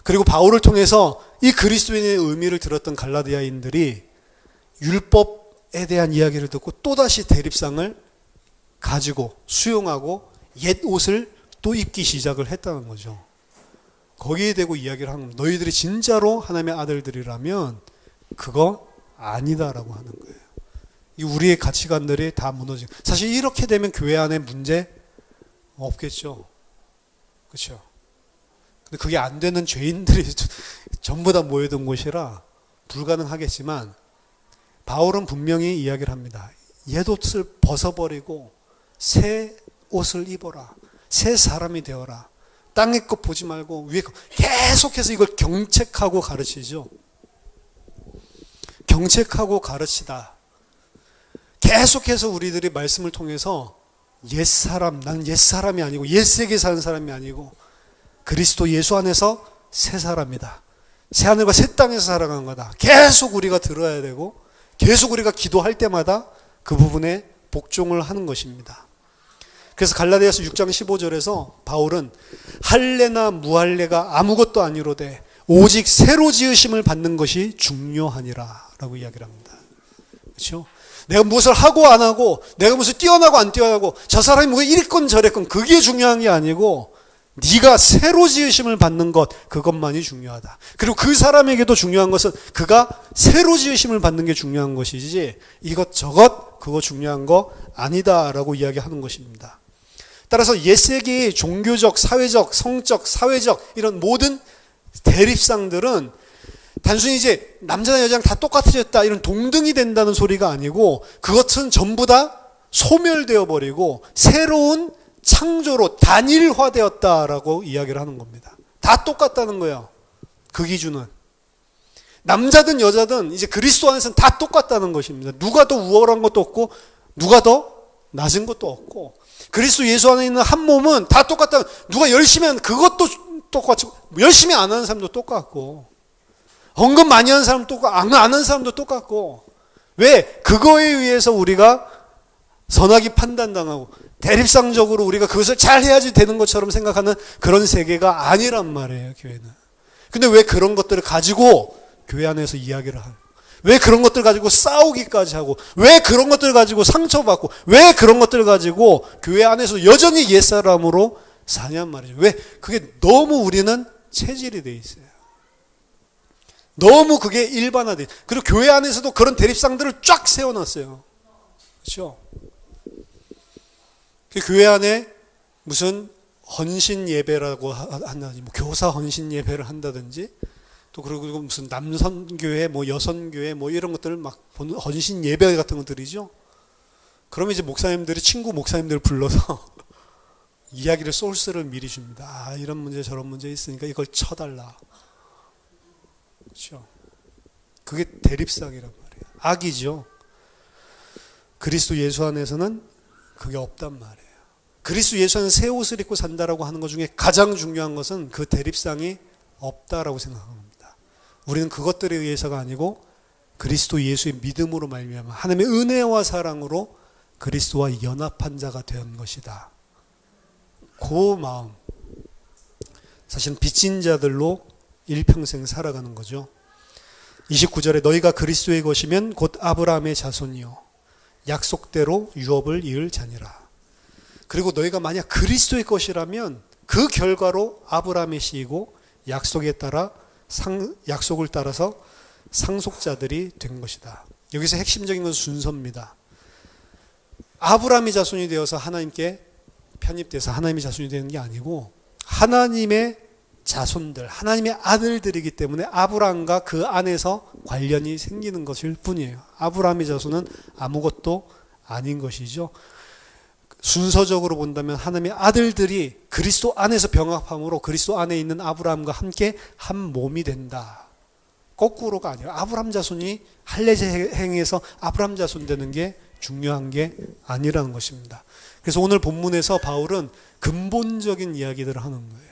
그리고 바울을 통해서 이 그리스도인의 의미를 들었던 갈라디아인들이 율법에 대한 이야기를 듣고 또다시 대립상을 가지고 수용하고 옛 옷을 또 입기 시작을 했다는 거죠. 거기에 대고 이야기를 하는 겁니다. 너희들이 진짜로 하나님의 아들들이라면 그거 아니다라고 하는 거예요. 이 우리의 가치관들이 다 무너지고 사실 이렇게 되면 교회 안에 문제 없겠죠. 그렇죠? 근데 그게 안 되는 죄인들이 전부 다 모여든 곳이라 불가능하겠지만 바울은 분명히 이야기를 합니다. 옛 옷을 벗어버리고 새 옷을 입어라. 새 사람이 되어라. 땅의 것 보지 말고 위에 것. 계속해서 이걸 경책하고 가르치죠. 경책하고 가르치다. 계속해서 우리들이 말씀을 통해서 옛사람, 나는 옛사람이 아니고 옛세계에 사는 사람이 아니고 그리스도 예수 안에서 새 사람이다. 새 하늘과 새 땅에서 살아가는 거다. 계속 우리가 들어야 되고 계속 우리가 기도할 때마다 그 부분에 복종을 하는 것입니다. 그래서 갈라디아서 6장 15절에서 바울은 할례나 무할례가 아무것도 아니로되 오직 새로 지으심을 받는 것이 중요하니라 라고 이야기를 합니다. 그렇죠? 내가 무엇을 하고 안 하고 내가 무엇을 뛰어나고 안 뛰어나고 저 사람이 뭐 이랬건 저랬건 그게 중요한 게 아니고 네가 새로 지으심을 받는 것 그것만이 중요하다. 그리고 그 사람에게도 중요한 것은 그가 새로 지으심을 받는 게 중요한 것이지 이것저것 그거 중요한 거 아니다라고 이야기하는 것입니다. 따라서 옛세기의 종교적, 사회적, 성적, 사회적 이런 모든 대립상들은 단순히 이제 남자나 여자랑 다 똑같아졌다 이런 동등이 된다는 소리가 아니고 그것은 전부 다 소멸되어 버리고 새로운 창조로 단일화되었다라고 이야기를 하는 겁니다. 다 똑같다는 거예요. 그 기준은. 남자든 여자든 이제 그리스도 안에서는 다 똑같다는 것입니다. 누가 더 우월한 것도 없고 누가 더 낮은 것도 없고 그리스도 예수 안에 있는 한 몸은 다 똑같다. 누가 열심히 하는 그것도 똑같고 열심히 안 하는 사람도 똑같고 헌금 많이 하는 사람도 똑같고 안 하는 사람도 똑같고 왜? 그거에 의해서 우리가 선악이 판단당하고 대립상적으로 우리가 그것을 잘 해야지 되는 것처럼 생각하는 그런 세계가 아니란 말이에요, 교회는. 근데 왜 그런 것들을 가지고 교회 안에서 이야기를 하고, 왜 그런 것들 가지고 싸우기까지 하고, 왜 그런 것들 가지고 상처받고, 왜 그런 것들 가지고 교회 안에서 여전히 옛사람으로 사냔 말이죠. 왜? 그게 너무 우리는 체질이 돼 있어요. 너무 그게 일반화돼 있어요. 그리고 교회 안에서도 그런 대립상들을 쫙 세워놨어요. 그렇죠? 교회 안에 무슨 헌신 예배라고 한다든지, 뭐 교사 헌신 예배를 한다든지, 또 그리고 무슨 남선교회, 뭐 여선교회, 뭐 이런 것들을 막 보는 헌신 예배 같은 것들이죠. 그러면 이제 목사님들이 친구 목사님들 불러서 이야기를 소스를 미리 줍니다. 아, 이런 문제 저런 문제 있으니까 이걸 쳐달라. 그렇죠? 그게 대립상이란 말이에요. 악이죠. 그리스도 예수 안에서는 그게 없단 말이에요. 그리스도 예수 안에서 새 옷을 입고 산다라고 하는 것 중에 가장 중요한 것은 그 대립상이 없다라고 생각합니다. 우리는 그것들에 의해서가 아니고 그리스도 예수의 믿음으로 말미암아 하나님의 은혜와 사랑으로 그리스도와 연합한 자가 된 것이다. 그 마음, 사실은 빚진 자들로 일평생 살아가는 거죠. 29절에 너희가 그리스도의 것이면 곧 아브라함의 자손이요 약속대로 유업을 이을 자니라. 그리고 너희가 만약 그리스도의 것이라면 그 결과로 아브라함의 씨이고 약속을 따라서 상속자들이 된 것이다. 여기서 핵심적인 건 순서입니다. 아브라함의 자손이 되어서 하나님께 편입돼서 하나님의 자손이 되는 게 아니고 하나님의 자손들, 하나님의 아들들이기 때문에 아브라함과 그 안에서 관련이 생기는 것일 뿐이에요. 아브라함의 자손은 아무것도 아닌 것이죠. 순서적으로 본다면 하나님의 아들들이 그리스도 안에서 병합함으로 그리스도 안에 있는 아브라함과 함께 한 몸이 된다. 거꾸로가 아니라 아브라함 자손이 할례제 행해서 아브라함 자손 되는 게 중요한 게 아니라는 것입니다. 그래서 오늘 본문에서 바울은 근본적인 이야기들을 하는 거예요.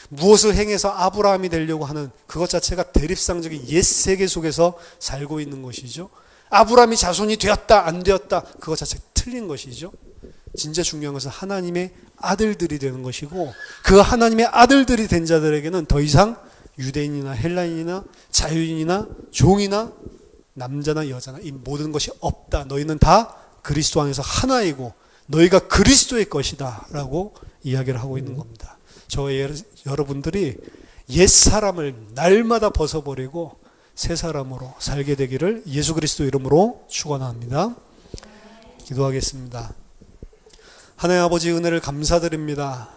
무엇을 행해서 아브라함이 되려고 하는 그것 자체가 대립상적인 옛 세계 속에서 살고 있는 것이죠. 아브라함이 자손이 되었다 안 되었다 그것 자체가 틀린 것이죠. 진짜 중요한 것은 하나님의 아들들이 되는 것이고 그 하나님의 아들들이 된 자들에게는 더 이상 유대인이나 헬라인이나 자유인이나 종이나 남자나 여자나 이 모든 것이 없다. 너희는 다 그리스도 안에서 하나이고 너희가 그리스도의 것이다 라고 이야기를 하고 있는 겁니다. 여러분들이 옛사람을 날마다 벗어버리고 새 사람으로 살게 되기를 예수 그리스도 이름으로 축원합니다. 기도하겠습니다. 하나님 아버지 은혜를 감사드립니다.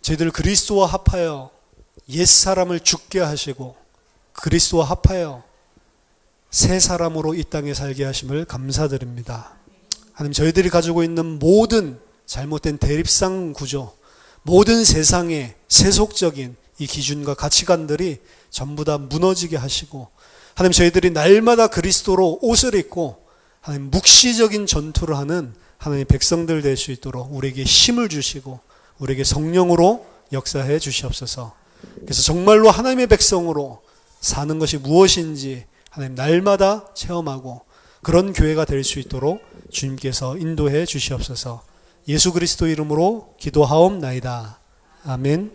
저희들 그리스도와 합하여 옛사람을 죽게 하시고 그리스도와 합하여 새 사람으로 이 땅에 살게 하심을 감사드립니다. 하나님 저희들이 가지고 있는 모든 잘못된 대립상 구조, 모든 세상의 세속적인 이 기준과 가치관들이 전부 다 무너지게 하시고 하나님 저희들이 날마다 그리스도로 옷을 입고 하나님 묵시적인 전투를 하는 하나님 백성들 될 수 있도록 우리에게 힘을 주시고 우리에게 성령으로 역사해 주시옵소서. 그래서 정말로 하나님의 백성으로 사는 것이 무엇인지 하나님 날마다 체험하고 그런 교회가 될 수 있도록 주님께서 인도해 주시옵소서. 예수 그리스도 이름으로 기도하옵나이다. 아멘.